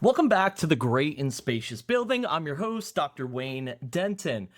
Welcome back to the Great and Spacious Building. I'm your host, Dr. Wayne Denton.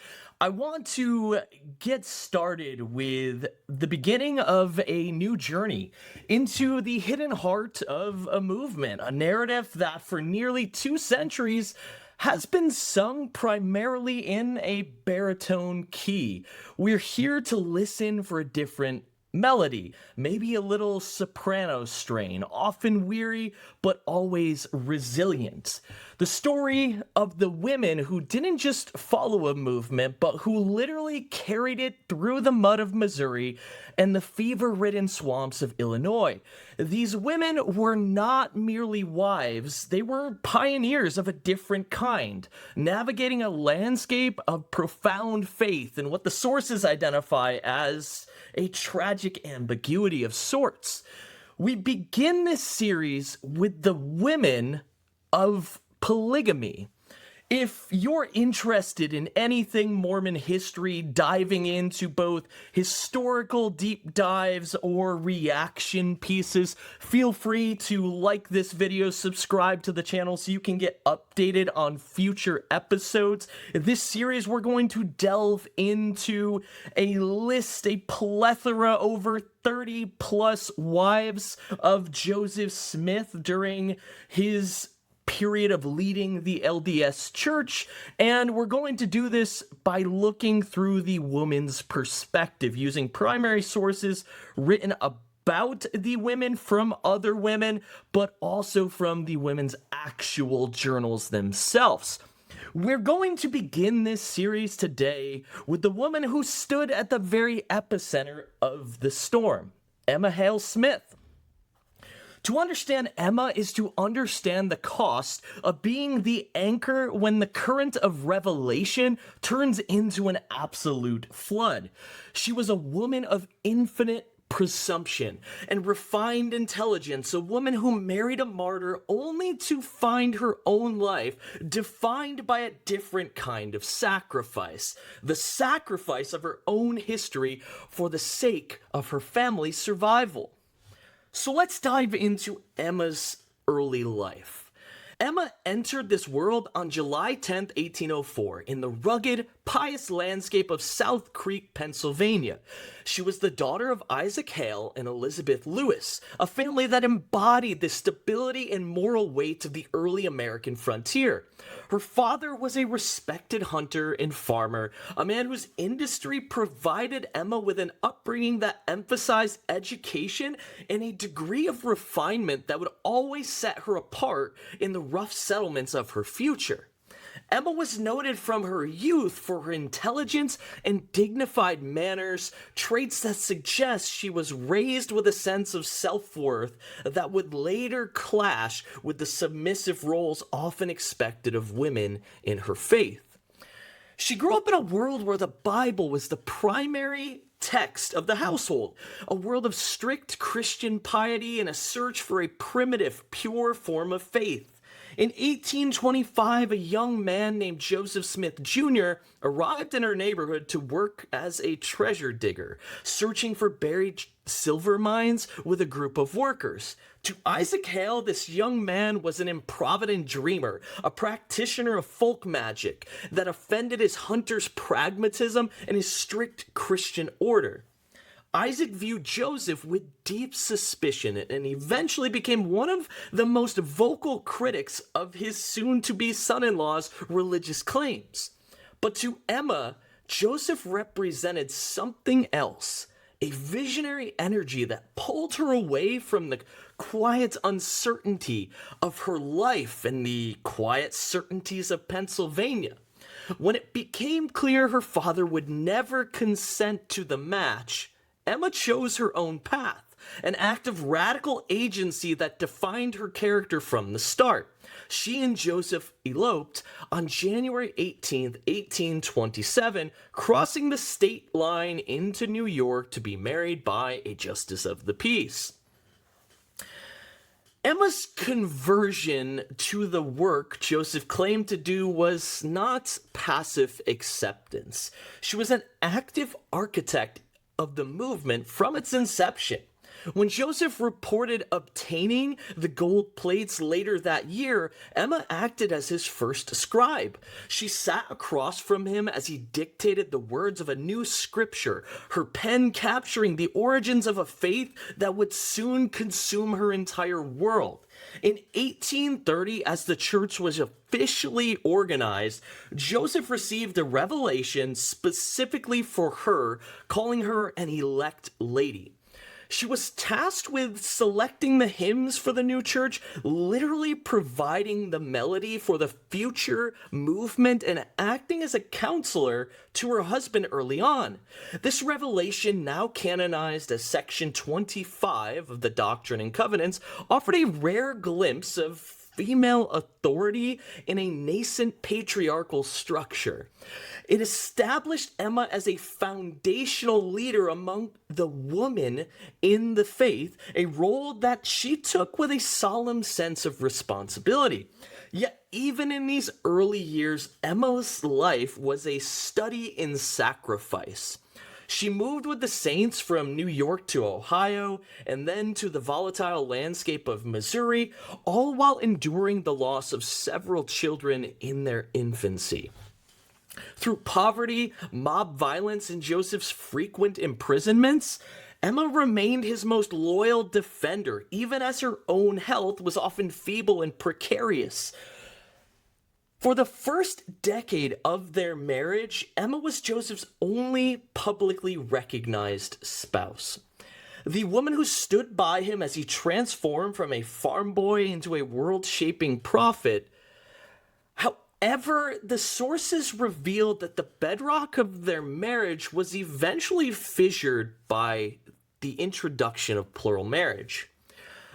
I want to get started with the beginning of a new journey into the hidden heart of a movement, a narrative that for nearly 2 centuries has been sung primarily in a baritone key. We're here to listen for a different melody, maybe a little soprano strain, often weary, but always resilient. The story of the women who didn't just follow a movement, but who literally carried it through the mud of Missouri and the fever-ridden swamps of Illinois. These women were not merely wives, they were pioneers of a different kind, navigating a landscape of profound faith in what the sources identify as a tragic ambiguity of sorts. We begin this series with the women of polygamy. If you're interested in anything Mormon history, diving into both historical deep dives or reaction pieces, feel free to like this video, subscribe to the channel so you can get updated on future episodes. In this series, we're going to delve into a list, a plethora, over 30 plus wives of Joseph Smith during his period of leading the LDS Church, and we're going to do this by looking through the woman's perspective, using primary sources written about the women from other women, but also from the women's actual journals themselves. We're going to begin this series today with the woman who stood at the very epicenter of the storm, Emma Hale Smith. To understand Emma is to understand the cost of being the anchor when the current of revelation turns into an absolute flood. She was a woman of infinite presumption and refined intelligence, a woman who married a martyr only to find her own life defined by a different kind of sacrifice, the sacrifice of her own history for the sake of her family's survival. So let's dive into Emma's early life. Emma entered this world on July 10th, 1804, in the rugged, pious landscape of South Creek, Pennsylvania. She was the daughter of Isaac Hale and Elizabeth Lewis, a family that embodied the stability and moral weight of the early American frontier. Her father was a respected hunter and farmer, a man whose industry provided Emma with an upbringing that emphasized education and a degree of refinement that would always set her apart in the rough settlements of her future. Emma was noted from her youth for her intelligence and dignified manners, traits that suggest she was raised with a sense of self-worth that would later clash with the submissive roles often expected of women in her faith. She grew up in a world where the Bible was the primary text of the household, a world of strict Christian piety and a search for a primitive, pure form of faith. In 1825, a young man named Joseph Smith Jr. arrived in her neighborhood to work as a treasure digger, searching for buried silver mines with a group of workers. To Isaac Hale, this young man was an improvident dreamer, a practitioner of folk magic that offended his hunter's pragmatism and his strict Christian order. Isaac viewed Joseph with deep suspicion and eventually became one of the most vocal critics of his soon-to-be son-in-law's religious claims. But to Emma, Joseph represented something else, a visionary energy that pulled her away from the quiet uncertainty of her life and the quiet certainties of Pennsylvania. When it became clear her father would never consent to the match, Emma chose her own path, an act of radical agency that defined her character from the start. She and Joseph eloped on January 18th, 1827, crossing the state line into New York to be married by a justice of the peace. Emma's conversion to the work Joseph claimed to do was not passive acceptance. She was an active architect of the movement from its inception. When Joseph reported obtaining the gold plates later that year, Emma acted as his first scribe. She sat across from him as he dictated the words of a new scripture, her pen capturing the origins of a faith that would soon consume her entire world. In 1830, as the church was officially organized, Joseph received a revelation specifically for her, calling her an elect lady. She was tasked with selecting the hymns for the new church, literally providing the melody for the future movement, and acting as a counselor to her husband early on. This revelation, now canonized as Section 25 of the Doctrine and Covenants, offered a rare glimpse of female authority in a nascent patriarchal structure. It established Emma as a foundational leader among the women in the faith, a role that she took with a solemn sense of responsibility. Yet, even in these early years, Emma's life was a study in sacrifice. She moved with the saints from New York to Ohio, and then to the volatile landscape of Missouri, all while enduring the loss of several children in their infancy. Through poverty, mob violence, and Joseph's frequent imprisonments, Emma remained his most loyal defender, even as her own health was often feeble and precarious. For the first decade of their marriage, Emma was Joseph's only publicly recognized spouse. The woman who stood by him as he transformed from a farm boy into a world-shaping prophet. However, the sources revealed that the bedrock of their marriage was eventually fissured by the introduction of plural marriage.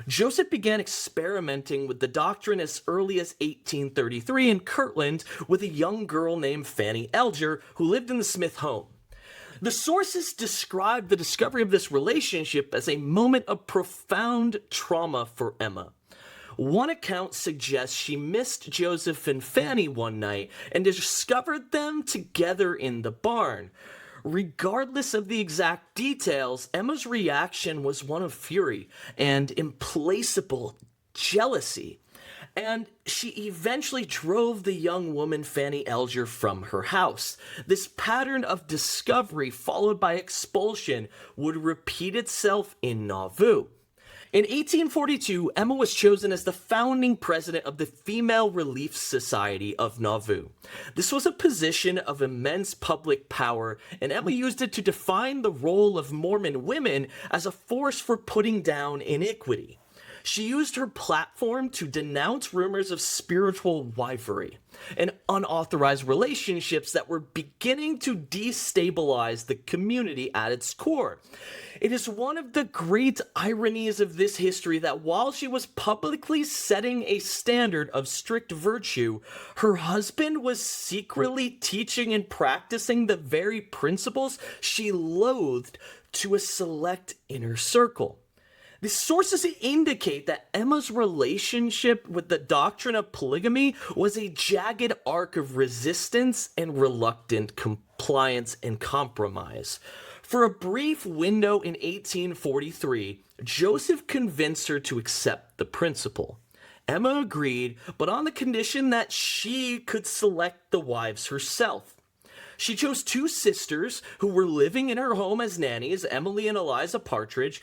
Joseph began experimenting with the doctrine as early as 1833 in Kirtland with a young girl named Fanny Elger who lived in the Smith home. The sources describe the discovery of this relationship as a moment of profound trauma for Emma. One account suggests she missed Joseph and Fanny one night and discovered them together in the barn. Regardless of the exact details, Emma's reaction was one of fury and implacable jealousy, and she eventually drove the young woman Fanny Elger from her house. This pattern of discovery followed by expulsion would repeat itself in Nauvoo. In 1842, Emma was chosen as the founding president of the Female Relief Society of Nauvoo. This was a position of immense public power, and Emma used it to define the role of Mormon women as a force for putting down iniquity. She used her platform to denounce rumors of spiritual wifery and unauthorized relationships that were beginning to destabilize the community at its core. It is one of the great ironies of this history that while she was publicly setting a standard of strict virtue, her husband was secretly teaching and practicing the very principles she loathed to a select inner circle. The sources indicate that Emma's relationship with the doctrine of polygamy was a jagged arc of resistance and reluctant compliance and compromise. For a brief window in 1843, Joseph convinced her to accept the principle. Emma agreed, but on the condition that she could select the wives herself. She chose two sisters who were living in her home as nannies, Emily and Eliza Partridge.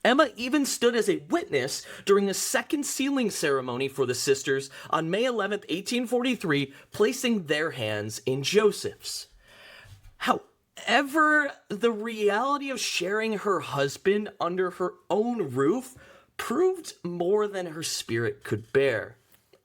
Emma even stood as a witness during a second sealing ceremony for the sisters on May 11, 1843, placing their hands in Joseph's. However, the reality of sharing her husband under her own roof proved more than her spirit could bear.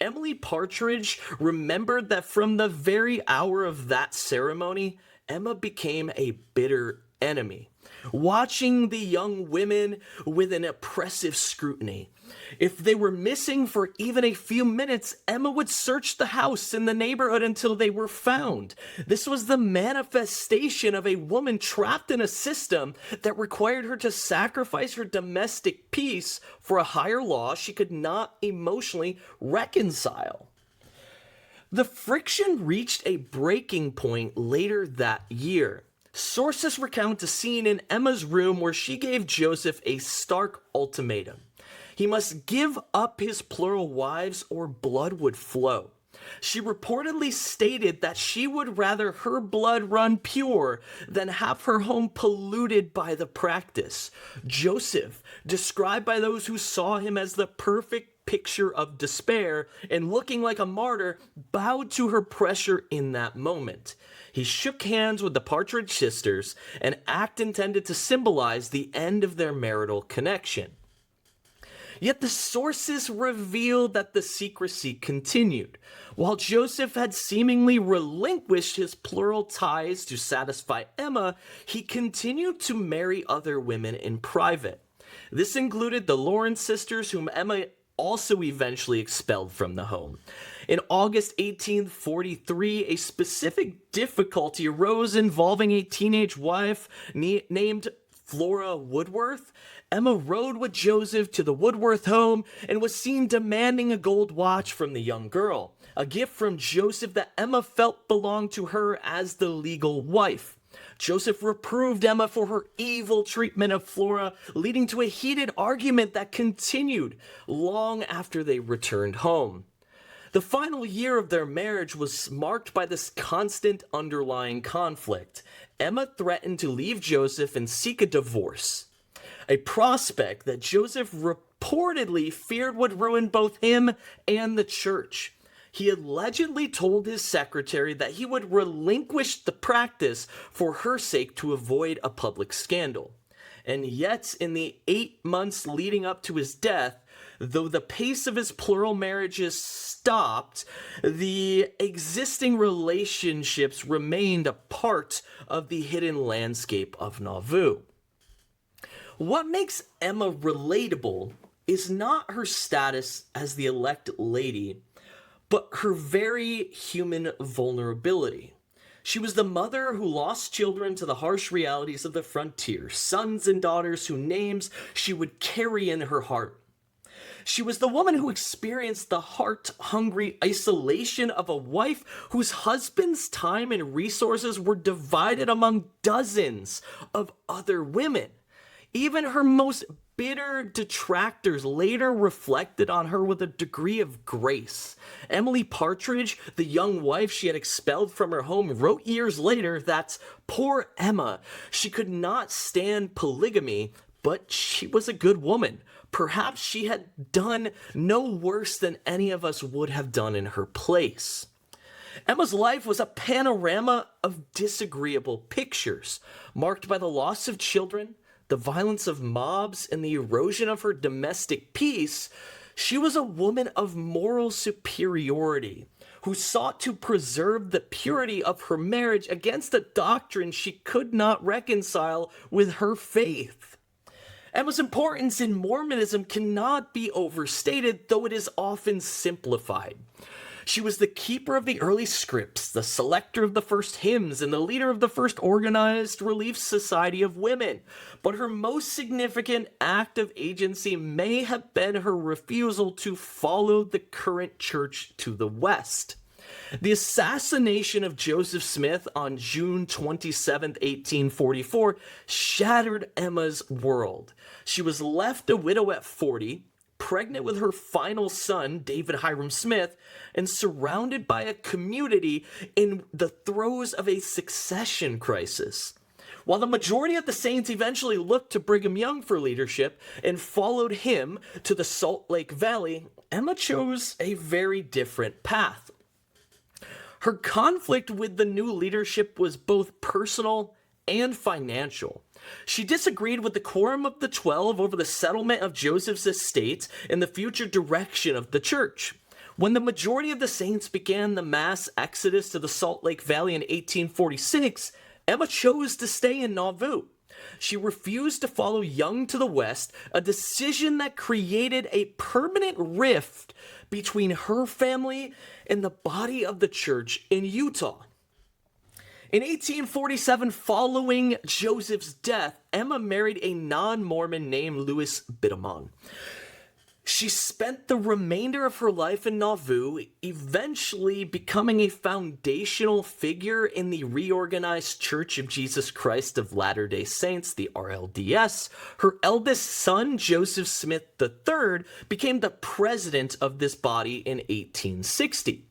Emily Partridge remembered that from the very hour of that ceremony, Emma became a bitter enemy, watching the young women with an oppressive scrutiny. If they were missing for even a few minutes, Emma would search the house and the neighborhood until they were found. This was the manifestation of a woman trapped in a system that required her to sacrifice her domestic peace for a higher law she could not emotionally reconcile. The friction reached a breaking point later that year. Sources recount a scene in Emma's room where she gave Joseph a stark ultimatum. He must give up his plural wives or blood would flow. She reportedly stated that she would rather her blood run pure than have her home polluted by the practice. Joseph, described by those who saw him as the perfect picture of despair and looking like a martyr, bowed to her pressure in that moment. He shook hands with the Partridge sisters, an act intended to symbolize the end of their marital connection. Yet the sources revealed that the secrecy continued. While Joseph had seemingly relinquished his plural ties to satisfy Emma, he continued to marry other women in private. This included the Lawrence sisters, whom Emma also eventually expelled from the home. In August 1843, a specific difficulty arose involving a teenage wife named Flora Woodworth. Emma rode with Joseph to the Woodworth home and was seen demanding a gold watch from the young girl, a gift from Joseph that Emma felt belonged to her as the legal wife. Joseph reproved Emma for her evil treatment of Flora, leading to a heated argument that continued long after they returned home. The final year of their marriage was marked by this constant underlying conflict. Emma threatened to leave Joseph and seek a divorce, a prospect that Joseph reportedly feared would ruin both him and the church. He allegedly told his secretary that he would relinquish the practice for her sake to avoid a public scandal. And yet, in the 8 months leading up to his death, though the pace of his plural marriages stopped, the existing relationships remained a part of the hidden landscape of Nauvoo. What makes Emma relatable is not her status as the elect lady, but her very human vulnerability. She was the mother who lost children to the harsh realities of the frontier, sons and daughters whose names she would carry in her heart. She was the woman who experienced the heart-hungry isolation of a wife whose husband's time and resources were divided among dozens of other women. Even her most bitter detractors later reflected on her with a degree of grace. Emily Partridge, the young wife she had expelled from her home, wrote years later that, "Poor Emma, she could not stand polygamy, but she was a good woman. Perhaps she had done no worse than any of us would have done in her place." Emma's life was a panorama of disagreeable pictures, marked by the loss of children, the violence of mobs, and the erosion of her domestic peace. She was a woman of moral superiority who sought to preserve the purity of her marriage against a doctrine she could not reconcile with her faith. Emma's importance in Mormonism cannot be overstated, though it is often simplified. She was the keeper of the early scripts, the selector of the first hymns, and the leader of the first organized relief society of women. But her most significant act of agency may have been her refusal to follow the current church to the west. The assassination of Joseph Smith on June 27, 1844, shattered Emma's world. She was left a widow at 40, pregnant with her final son, David Hiram Smith, and surrounded by a community in the throes of a succession crisis. While the majority of the saints eventually looked to Brigham Young for leadership and followed him to the Salt Lake Valley, Emma chose a very different path. Her conflict with the new leadership was both personal and financial. She disagreed with the Quorum of the 12 over the settlement of Joseph's estate and the future direction of the church. When the majority of the saints began the mass exodus to the Salt Lake Valley in 1846, Emma chose to stay in Nauvoo. She refused to follow Young to the west, a decision that created a permanent rift between her family and the body of the church in Utah. In 1847, following Joseph's death, Emma married a non-Mormon named Louis Biddamon. She spent the remainder of her life in Nauvoo, eventually becoming a foundational figure in the reorganized Church of Jesus Christ of Latter-day Saints, the RLDS. Her eldest son, Joseph Smith III, became the president of this body in 1860.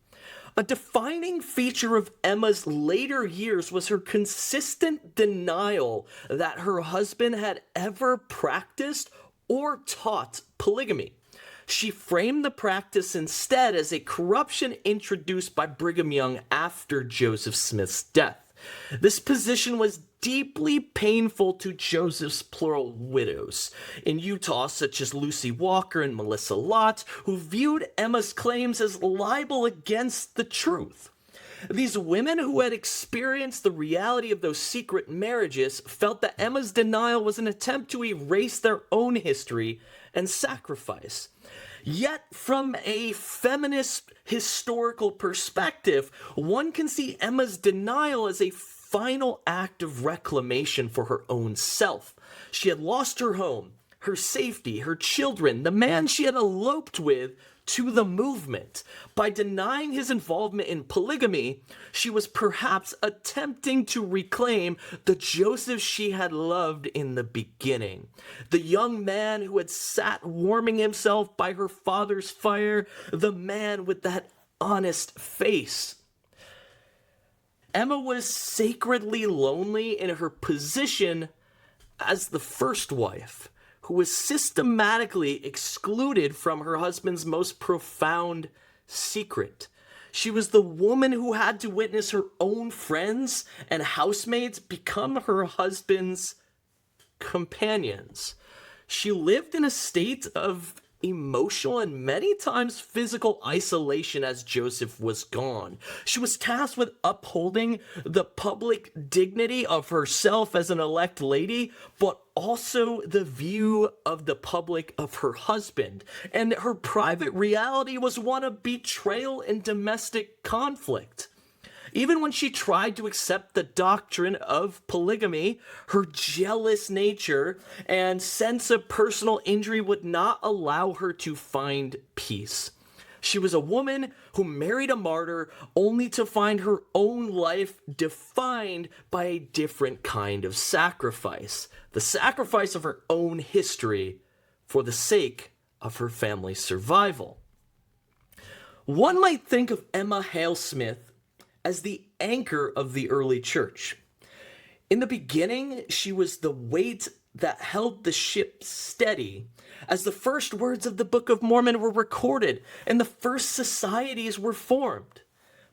A defining feature of Emma's later years was her consistent denial that her husband had ever practiced or taught polygamy. She framed the practice instead as a corruption introduced by Brigham Young after Joseph Smith's death. This position was deeply painful to Joseph's plural widows in Utah, such as Lucy Walker and Melissa Lott, who viewed Emma's claims as libel against the truth. These women who had experienced the reality of those secret marriages felt that Emma's denial was an attempt to erase their own history and sacrifice. Yet, from a feminist historical perspective, one can see Emma's denial as a final act of reclamation for her own self. She had lost her home, her safety, her children, the man she had eloped with, to the movement. By denying his involvement in polygamy, she was perhaps attempting to reclaim the Joseph she had loved in the beginning. The young man who had sat warming himself by her father's fire, the man with that honest face. Emma was sacredly lonely in her position as the first wife, who was systematically excluded from her husband's most profound secret. She was the woman who had to witness her own friends and housemates become her husband's companions. She lived in a state of emotional and many times physical isolation as Joseph was gone. She was tasked with upholding the public dignity of herself as an elect lady, but also the view of the public of her husband. And her private reality was one of betrayal and domestic conflict. Even when she tried to accept the doctrine of polygamy, her jealous nature and sense of personal injury would not allow her to find peace. She was a woman who married a martyr only to find her own life defined by a different kind of sacrifice. The sacrifice of her own history for the sake of her family's survival. One might think of Emma Hale Smith as the anchor of the early church. In the beginning, she was the weight that held the ship steady as the first words of the Book of Mormon were recorded and the first societies were formed.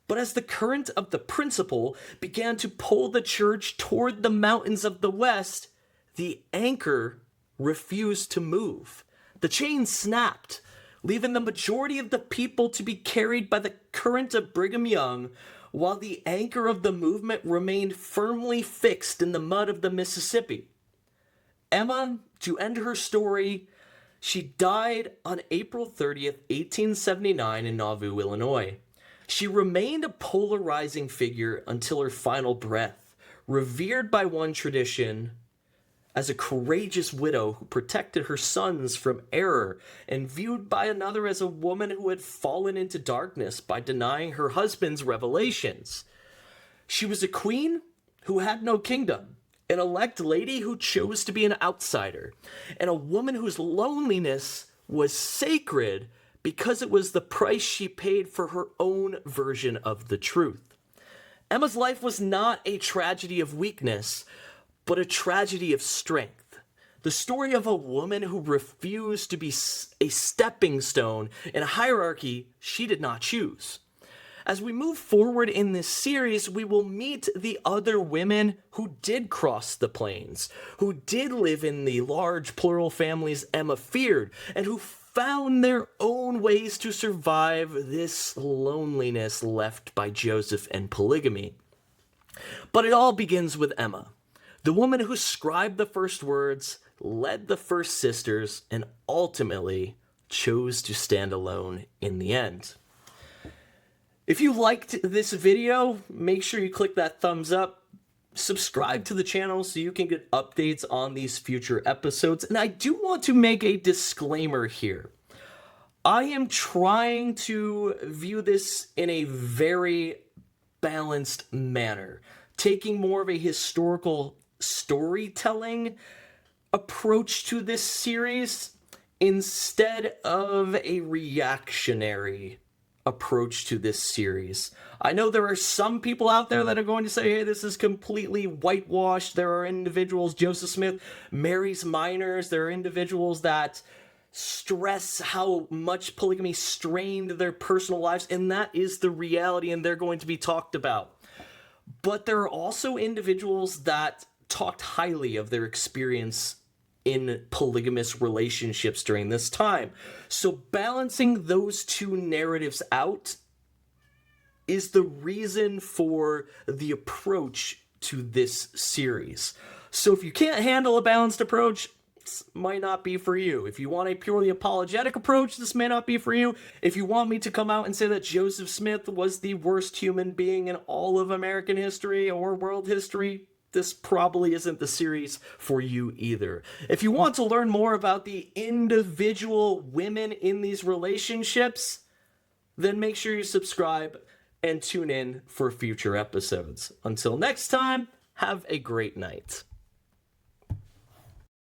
But as the current of the principle began to pull the church toward the mountains of the west, the anchor refused to move. The chain snapped, leaving the majority of the people to be carried by the current of Brigham Young, while the anchor of the movement remained firmly fixed in the mud of the Mississippi. Emma, to end her story, she died on April 30th, 1879 in Nauvoo, Illinois. She remained a polarizing figure until her final breath, revered by one tradition as a courageous widow who protected her sons from error, and viewed by another as a woman who had fallen into darkness by denying her husband's revelations. She was a queen who had no kingdom, an elect lady who chose to be an outsider, and a woman whose loneliness was sacred because it was the price she paid for her own version of the truth. Emma's life was not a tragedy of weakness, but a tragedy of strength. The story of a woman who refused to be a stepping stone in a hierarchy she did not choose. As we move forward in this series, we will meet the other women who did cross the plains, who did live in the large plural families Emma feared, and who found their own ways to survive this loneliness left by Joseph and polygamy. But it all begins with Emma, the woman who scribed the first words, led the first sisters, and ultimately chose to stand alone in the end. If you liked this video, make sure you click that thumbs up, subscribe to the channel so you can get updates on these future episodes. And I do want to make a disclaimer here. I am trying to view this in a very balanced manner, taking more of a historical storytelling approach to this series instead of a reactionary approach to this series. I know there are some people out there that are going to say, hey, this is completely whitewashed. There are individuals, Joseph Smith marries minors. There are individuals that stress how much polygamy strained their personal lives, and that is the reality, and they're going to be talked about. But there are also individuals that talked highly of their experience in polygamous relationships during this time. So balancing those two narratives out is the reason for the approach to this series. So if you can't handle a balanced approach, this might not be for you. If you want a purely apologetic approach, this may not be for you. If you want me to come out and say that Joseph Smith was the worst human being in all of American history or world history, this probably isn't the series for you either. If you want to learn more about the individual women in these relationships, then make sure you subscribe and tune in for future episodes. Until next time, have a great night.